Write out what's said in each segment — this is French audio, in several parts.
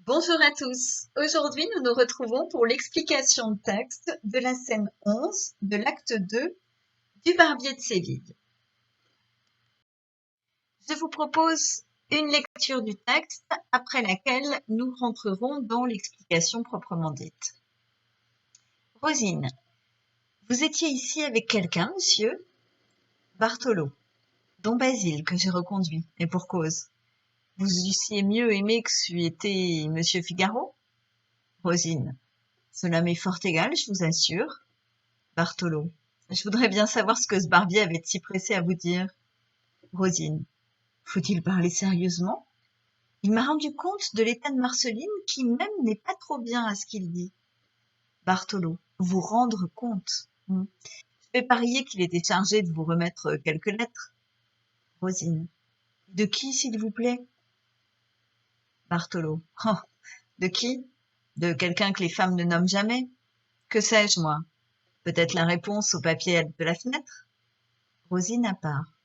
Bonjour à tous. Aujourd'hui, nous nous retrouvons pour l'explication de texte de la scène 11 de l'acte 2 du Barbier de Séville. Je vous propose une lecture du texte après laquelle nous rentrerons dans l'explication proprement dite. Rosine, vous étiez ici avec quelqu'un, monsieur? Bartholo, don Basile, que j'ai reconduit, et pour cause. Vous eussiez mieux aimé que c'eût été monsieur Figaro? Rosine, cela m'est fort égal, je vous assure. Bartholo, je voudrais bien savoir ce que ce barbier avait de si pressé à vous dire. Rosine, faut-il parler sérieusement? Il m'a rendu compte de l'état de Marceline qui même n'est pas trop bien à ce qu'il dit. Bartholo, vous rendre compte. Je vais parier qu'il était chargé de vous remettre quelques lettres. Rosine, de qui, s'il vous plaît? Bartholo, oh, de qui? De quelqu'un que les femmes ne nomment jamais? Que sais-je, moi? Peut-être la réponse au papier de la fenêtre? Rosine à part.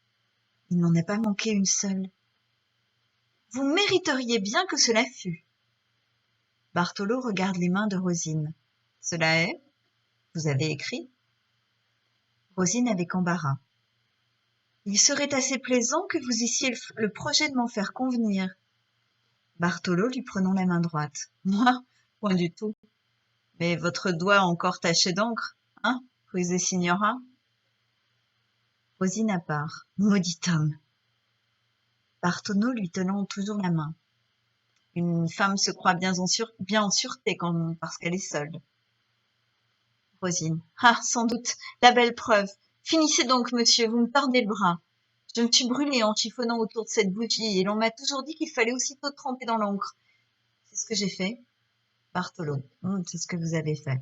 Il n'en a pas manqué une seule. Vous mériteriez bien que cela fût. Bartholo regarde les mains de Rosine. Cela est? Vous avez écrit? Rosine avec embarras. Il serait assez plaisant que vous eussiez le projet de m'en faire convenir. Bartholo lui prenant la main droite. Moi? Point du tout. Mais votre doigt encore taché d'encre, hein, rusé signora? Rosine à part. Maudit homme. Bartholo lui tenant toujours la main. Une femme se croit bien en sûreté parce qu'elle est seule. Rosine. Ah, sans doute, la belle preuve. Finissez donc, monsieur, vous me tordez le bras. Je me suis brûlée en chiffonnant autour de cette bougie, et l'on m'a toujours dit qu'il fallait aussitôt tremper dans l'encre. C'est ce que j'ai fait. Bartholo. C'est ce que vous avez fait.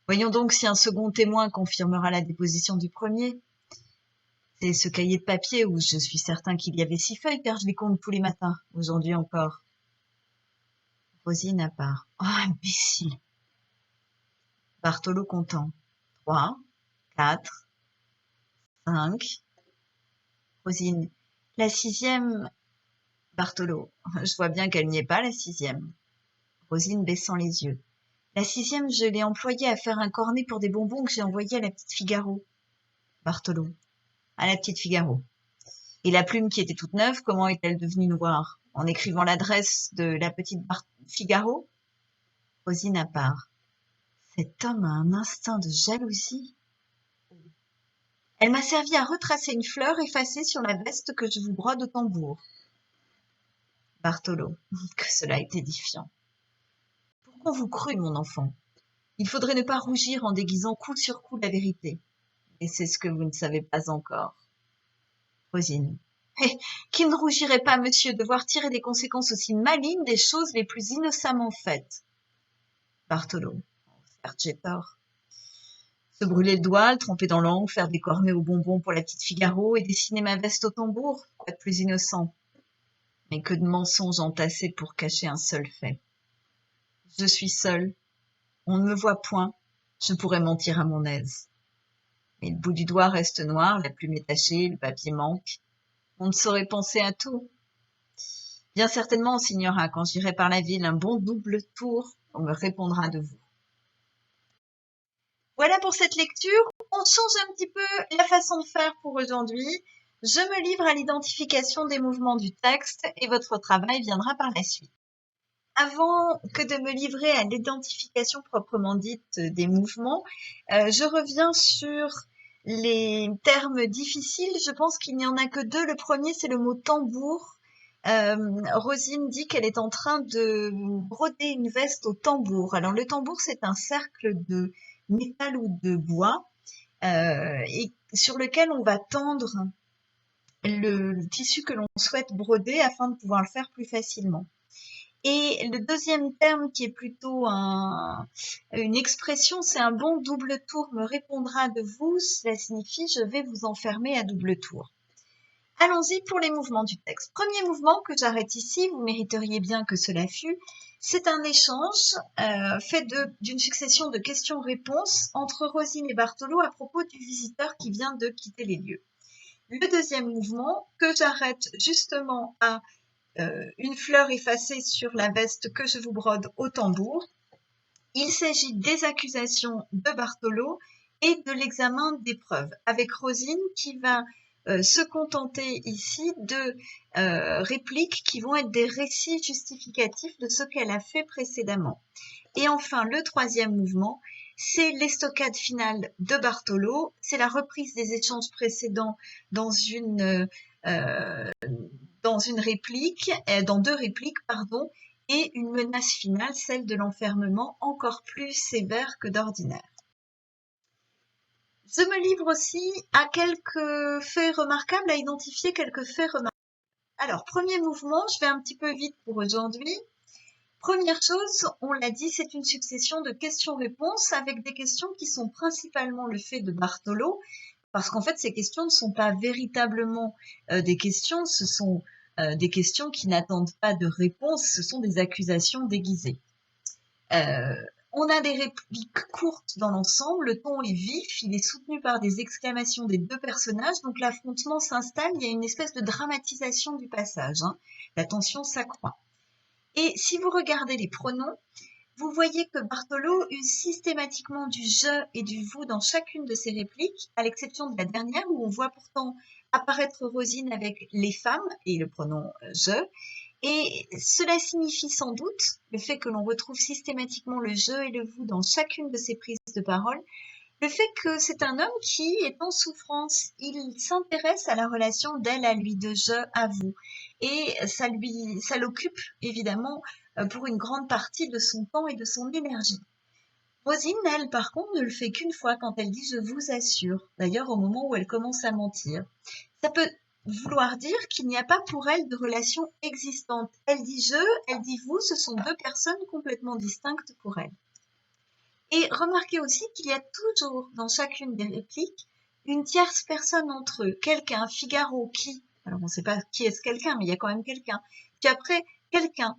Voyons donc si un second témoin confirmera la déposition du premier. C'est ce cahier de papier où je suis certain qu'il y avait 6 feuilles, car je les compte tous les matins, aujourd'hui encore. Rosine à part. Oh, imbécile. Bartholo comptant. 3, 4, 5. Rosine. La 6e. Bartholo. Je vois bien qu'elle n'y est pas, la 6e. Rosine baissant les yeux. La 6e, je l'ai employée à faire un cornet pour des bonbons que j'ai envoyés à la petite Figaro. Bartholo. À la petite Figaro. Et la plume qui était toute neuve, comment est-elle devenue noire? En écrivant l'adresse de la petite Figaro? Rosine à part. Cet homme a un instinct de jalousie. Elle m'a servi à retracer une fleur effacée sur la veste que je vous brode au tambour. Bartholo. Que cela est édifiant. Pourquoi vous crûtes, mon enfant? Il faudrait ne pas rougir en déguisant coup sur coup la vérité. Et c'est ce que vous ne savez pas encore. Rosine. Eh, qui ne rougirait pas, monsieur, de voir tirer des conséquences aussi malignes des choses les plus innocemment faites? Bartholo. Certes, j'ai tort. Se brûler le doigt, le tremper dans l'encre, faire des cornets aux bonbons pour la petite Figaro et dessiner ma veste au tambour, quoi de plus innocent? Mais que de mensonges entassés pour cacher un seul fait. Je suis seule. On ne me voit point. Je pourrais mentir à mon aise. Mais le bout du doigt reste noir, la plume est tachée, le papier manque. On ne saurait penser à tout. Bien certainement, signora, quand j'irai par la ville, un bon double tour, on me répondra de vous. Voilà pour cette lecture. On change un petit peu la façon de faire pour aujourd'hui. Je me livre à l'identification des mouvements du texte et votre travail viendra par la suite. Avant que de me livrer à l'identification proprement dite des mouvements, je reviens sur les termes difficiles. Je pense qu'il n'y en a que 2. Le premier, c'est le mot tambour. Rosine dit qu'elle est en train de broder une veste au tambour. Alors le tambour, c'est un cercle de métal ou de bois et sur lequel on va tendre le tissu que l'on souhaite broder afin de pouvoir le faire plus facilement. Et le deuxième terme qui est plutôt une expression, c'est un bon double tour me répondra de vous. Cela signifie je vais vous enfermer à double tour. Allons-y pour les mouvements du texte. Premier mouvement que j'arrête ici, vous mériteriez bien que cela fût. C'est un échange fait d'une succession de questions-réponses entre Rosine et Bartholo à propos du visiteur qui vient de quitter les lieux. Le deuxième mouvement que j'arrête justement à une fleur effacée sur la veste que je vous brode au tambour. Il s'agit des accusations de Bartholo et de l'examen des preuves, avec Rosine qui va se contenter ici de répliques qui vont être des récits justificatifs de ce qu'elle a fait précédemment. Et enfin, le troisième mouvement, c'est l'estocade finale de Bartholo, c'est la reprise des échanges précédents dans une réplique, dans deux répliques, pardon, et une menace finale, celle de l'enfermement, encore plus sévère que d'ordinaire. Je me livre aussi à quelques faits remarquables, à identifier quelques faits remarquables. Alors, premier mouvement, je vais un petit peu vite pour aujourd'hui. Première chose, on l'a dit, c'est une succession de questions-réponses avec des questions qui sont principalement le fait de Bartholo, parce qu'en fait, ces questions ne sont pas véritablement des questions, ce sont des questions qui n'attendent pas de réponse, ce sont des accusations déguisées. On a des répliques courtes dans l'ensemble, le ton est vif, il est soutenu par des exclamations des deux personnages, donc l'affrontement s'installe, il y a une espèce de dramatisation du passage, hein. La tension s'accroît. Et si vous regardez les pronoms, vous voyez que Bartholo use systématiquement du je et du vous dans chacune de ses répliques, à l'exception de la dernière où on voit pourtant apparaître Rosine avec les femmes et le pronom je. Et cela signifie sans doute, le fait que l'on retrouve systématiquement le je et le vous dans chacune de ses prises de parole, le fait que c'est un homme qui est en souffrance. Il s'intéresse à la relation d'elle à lui, de je à vous. Et ça l'occupe évidemment pour une grande partie de son temps et de son énergie. Rosine, elle, par contre, ne le fait qu'une fois quand elle dit « je vous assure », d'ailleurs au moment où elle commence à mentir. Ça peut vouloir dire qu'il n'y a pas pour elle de relation existante. Elle dit « je », elle dit « vous », ce sont deux personnes complètement distinctes pour elle. Et remarquez aussi qu'il y a toujours dans chacune des répliques une tierce personne entre eux, quelqu'un, Figaro, qui, alors on ne sait pas qui est ce quelqu'un, mais il y a quand même quelqu'un, puis après quelqu'un.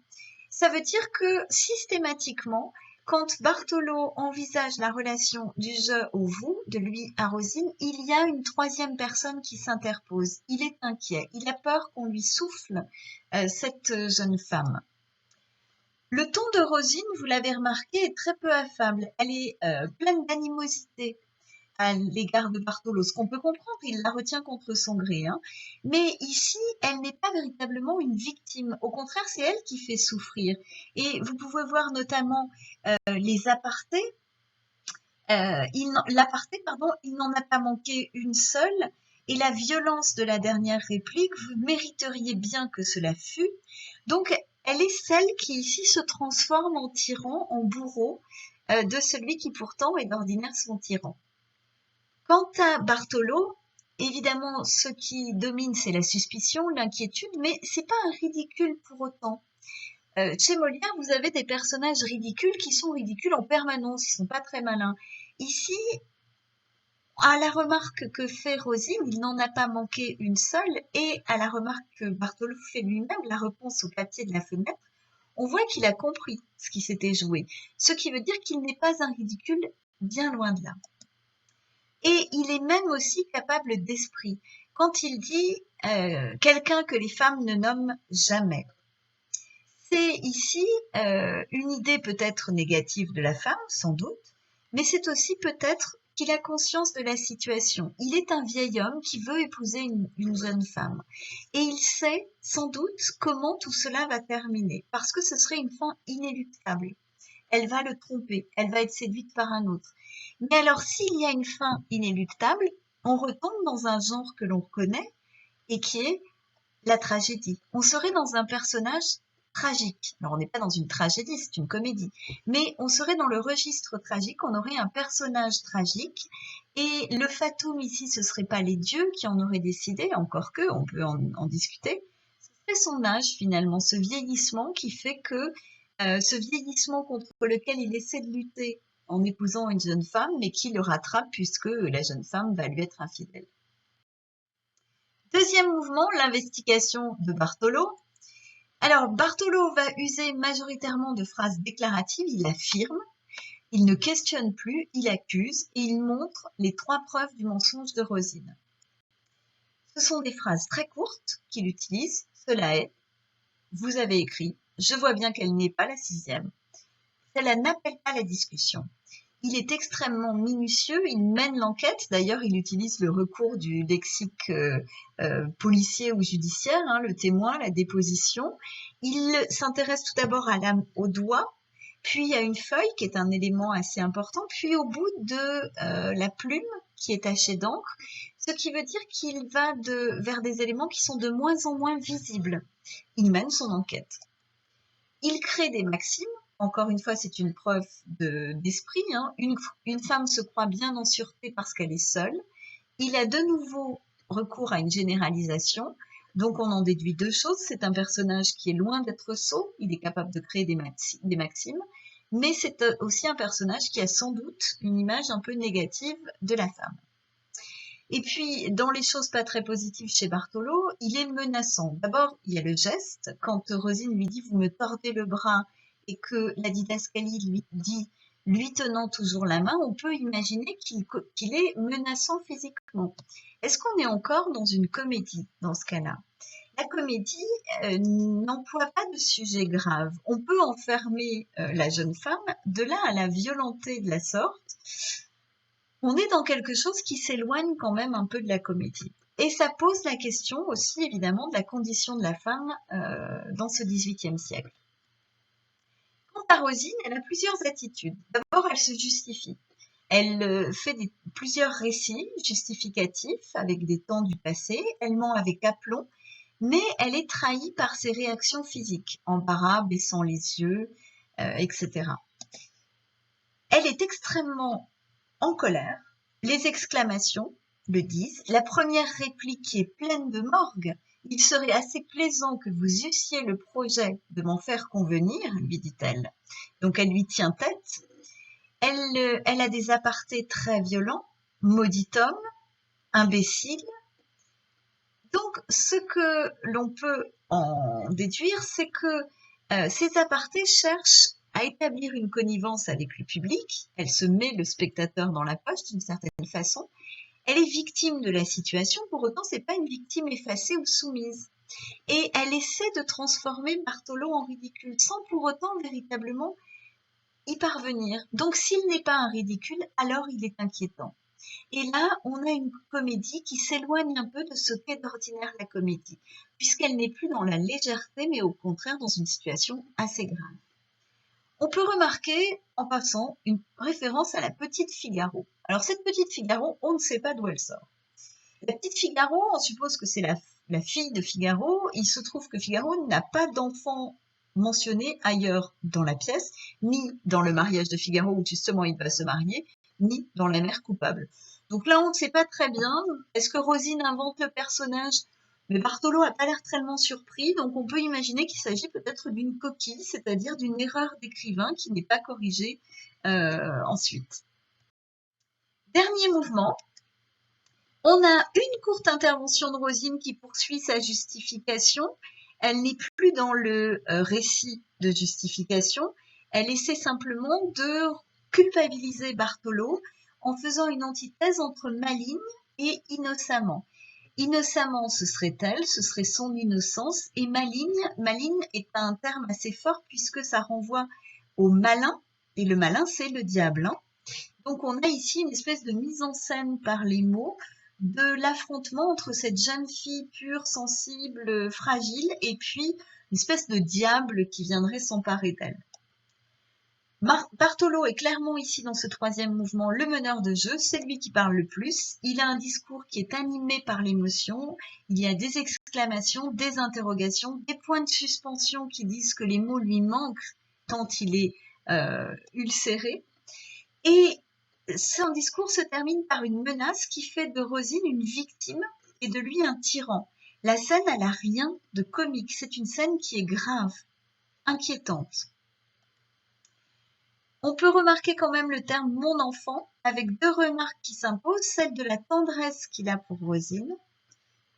Ça veut dire que systématiquement, quand Bartholo envisage la relation du je au vous, de lui à Rosine, il y a une troisième personne qui s'interpose. Il est inquiet, il a peur qu'on lui souffle cette jeune femme. Le ton de Rosine, vous l'avez remarqué, est très peu affable. Elle est pleine d'animosité à l'égard de Bartholo, ce qu'on peut comprendre, il la retient contre son gré. Hein. Mais ici, elle n'est pas véritablement une victime. Au contraire, c'est elle qui fait souffrir. Et vous pouvez voir notamment les apartés. L'aparté, pardon, il n'en a pas manqué une seule. Et la violence de la dernière réplique, vous mériteriez bien que cela fût. Donc, elle est celle qui ici se transforme en tyran, en bourreau de celui qui pourtant est d'ordinaire son tyran. Quant à Bartholo, évidemment, ce qui domine, c'est la suspicion, l'inquiétude, mais c'est pas un ridicule pour autant. Chez Molière, vous avez des personnages ridicules qui sont ridicules en permanence, ils sont pas très malins. Ici, à la remarque que fait Rosine, il n'en a pas manqué une seule, et à la remarque que Bartholo fait lui-même, la réponse au papier de la fenêtre, on voit qu'il a compris ce qui s'était joué, ce qui veut dire qu'il n'est pas un ridicule, bien loin de là. Et il est même aussi capable d'esprit, quand il dit quelqu'un que les femmes ne nomment jamais. C'est ici une idée peut-être négative de la femme, sans doute, mais c'est aussi peut-être qu'il a conscience de la situation. Il est un vieil homme qui veut épouser une jeune femme. Et il sait sans doute comment tout cela va terminer, parce que ce serait une fin inéluctable. Elle va le tromper, elle va être séduite par un autre. Mais alors, s'il y a une fin inéluctable, on retombe dans un genre que l'on connaît et qui est la tragédie. On serait dans un personnage tragique. Alors, on n'est pas dans une tragédie, c'est une comédie. Mais on serait dans le registre tragique, on aurait un personnage tragique. Et le fatum ici, ce ne serait pas les dieux qui en auraient décidé, encore que, on peut en discuter. Ce serait son âge, finalement, ce vieillissement qui fait que ce vieillissement contre lequel il essaie de lutter en épousant une jeune femme, mais qui le rattrape puisque la jeune femme va lui être infidèle. Deuxième mouvement, l'investigation de Bartholo. Alors, Bartholo va user majoritairement de phrases déclaratives, il affirme, il ne questionne plus, il accuse et il montre les trois preuves du mensonge de Rosine. Ce sont des phrases très courtes qu'il utilise, cela est, vous avez écrit, je vois bien qu'elle n'est pas la sixième. Cela n'appelle pas la discussion. Il est extrêmement minutieux, il mène l'enquête. D'ailleurs, il utilise le recours du lexique policier ou judiciaire, hein, le témoin, la déposition. Il s'intéresse tout d'abord au doigt, puis à une feuille qui est un élément assez important, puis au bout de la plume qui est tachée d'encre, ce qui veut dire qu'il va vers des éléments qui sont de moins en moins visibles. Il mène son enquête. Il crée des maximes. Encore une fois, c'est une preuve d'esprit. Hein. Une femme se croit bien en sûreté parce qu'elle est seule. Il a de nouveau recours à une généralisation. Donc, on en déduit deux choses. C'est un personnage qui est loin d'être sot. Il est capable de créer des maximes. Mais c'est aussi un personnage qui a sans doute une image un peu négative de la femme. Et puis, dans les choses pas très positives chez Bartholo, il est menaçant. D'abord, il y a le geste. Quand Rosine lui dit « vous me tordez le bras » et que la didascalie lui dit « lui tenant toujours la main », on peut imaginer qu'il est menaçant physiquement. Est-ce qu'on est encore dans une comédie dans ce cas-là? La comédie n'emploie pas de sujet grave. On peut enfermer la jeune femme, de là à la violenter de la sorte. On est dans quelque chose qui s'éloigne quand même un peu de la comédie. Et ça pose la question aussi, évidemment, de la condition de la femme dans ce XVIIIe siècle. Quant à Rosine, elle a plusieurs attitudes. D'abord, elle se justifie. Elle fait plusieurs récits justificatifs avec des temps du passé. Elle ment avec aplomb, mais elle est trahie par ses réactions physiques, embarras, baissant les yeux, etc. Elle est extrêmement en colère, les exclamations le disent. La première réplique qui est pleine de morgue. « Il serait assez plaisant que vous eussiez le projet de m'en faire convenir, » lui dit-elle. Donc elle lui tient tête. Elle a des apartés très violents. Maudit homme, imbécile. Donc ce que l'on peut en déduire, c'est que ces apartés cherchent à établir une connivence avec le public. Elle se met le spectateur dans la poche d'une certaine façon. Elle est victime de la situation, pour autant c'est pas une victime effacée ou soumise. Et elle essaie de transformer Bartholo en ridicule, sans pour autant véritablement y parvenir. Donc s'il n'est pas un ridicule, alors il est inquiétant. Et là, on a une comédie qui s'éloigne un peu de ce qu'est d'ordinaire la comédie, puisqu'elle n'est plus dans la légèreté, mais au contraire dans une situation assez grave. On peut remarquer, en passant, une référence à la petite Figaro. Alors cette petite Figaro, on ne sait pas d'où elle sort. La petite Figaro, on suppose que c'est la fille de Figaro. Il se trouve que Figaro n'a pas d'enfant mentionné ailleurs dans la pièce, ni dans le mariage de Figaro où justement il va se marier, ni dans la mère coupable. Donc là, on ne sait pas très bien. Est-ce que Rosine invente le personnage? Mais Bartholo n'a pas l'air tellement surpris, donc on peut imaginer qu'il s'agit peut-être d'une coquille, c'est-à-dire d'une erreur d'écrivain qui n'est pas corrigée ensuite. Dernier mouvement. On a une courte intervention de Rosine qui poursuit sa justification. Elle n'est plus dans le récit de justification. Elle essaie simplement de culpabiliser Bartholo en faisant une antithèse entre maligne et innocemment. Innocemment, ce serait elle, ce serait son innocence, et maligne est un terme assez fort puisque ça renvoie au malin, et le malin, c'est le diable. Hein. Donc on a ici une espèce de mise en scène par les mots de l'affrontement entre cette jeune fille pure, sensible, fragile, et puis une espèce de diable qui viendrait s'emparer d'elle. Bartholo est clairement ici dans ce troisième mouvement le meneur de jeu, c'est lui qui parle le plus. Il a un discours qui est animé par l'émotion, il y a des exclamations, des interrogations, des points de suspension qui disent que les mots lui manquent tant il est ulcéré. Et son discours se termine par une menace qui fait de Rosine une victime et de lui un tyran. La scène, elle n'a rien de comique, c'est une scène qui est grave, inquiétante. On peut remarquer quand même le terme « mon enfant » avec deux remarques qui s'imposent, celle de la tendresse qu'il a pour Rosine.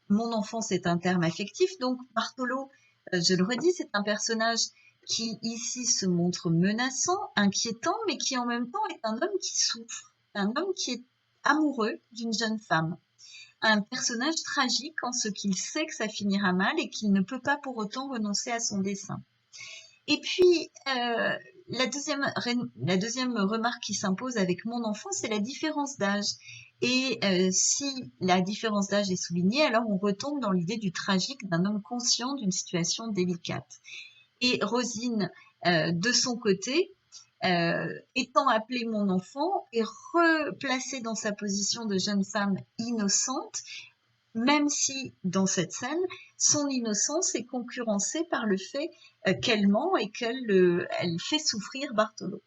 Mon enfant, c'est un terme affectif, donc Bartholo, je le redis, c'est un personnage qui ici se montre menaçant, inquiétant, mais qui en même temps est un homme qui souffre, un homme qui est amoureux d'une jeune femme. un personnage tragique en ce qu'il sait que ça finira mal et qu'il ne peut pas pour autant renoncer à son dessein. Et puis, la deuxième remarque qui s'impose avec mon enfant, c'est la différence d'âge. Et si la différence d'âge est soulignée, alors on retombe dans l'idée du tragique d'un homme conscient d'une situation délicate. Et Rosine, de son côté, étant appelée mon enfant, est replacée dans sa position de jeune femme innocente, même si dans cette scène, son innocence est concurrencée par le fait qu'elle ment et qu'elle elle fait souffrir Bartholo.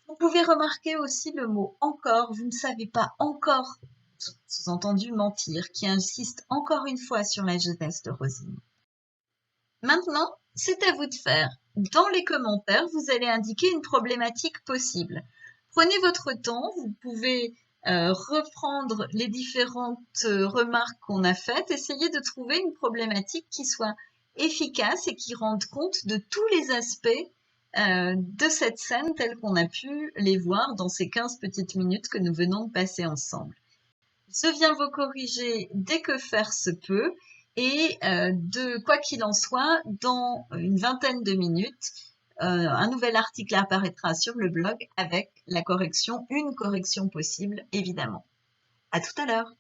Vous pouvez remarquer aussi le mot encore, vous ne savez pas encore, sous-entendu mentir, qui insiste encore une fois sur la jeunesse de Rosine. Maintenant, c'est à vous de faire. Dans les commentaires, vous allez indiquer une problématique possible. Prenez votre temps, vous pouvez reprendre les différentes remarques qu'on a faites, essayez de trouver une problématique qui soit efficace et qui rende compte de tous les aspects de cette scène telle qu'on a pu les voir dans ces 15 petites minutes que nous venons de passer ensemble. Je viens vous corriger dès que faire se peut et de quoi qu'il en soit, dans une vingtaine de minutes, un nouvel article apparaîtra sur le blog avec la correction, une correction possible évidemment. À tout à l'heure.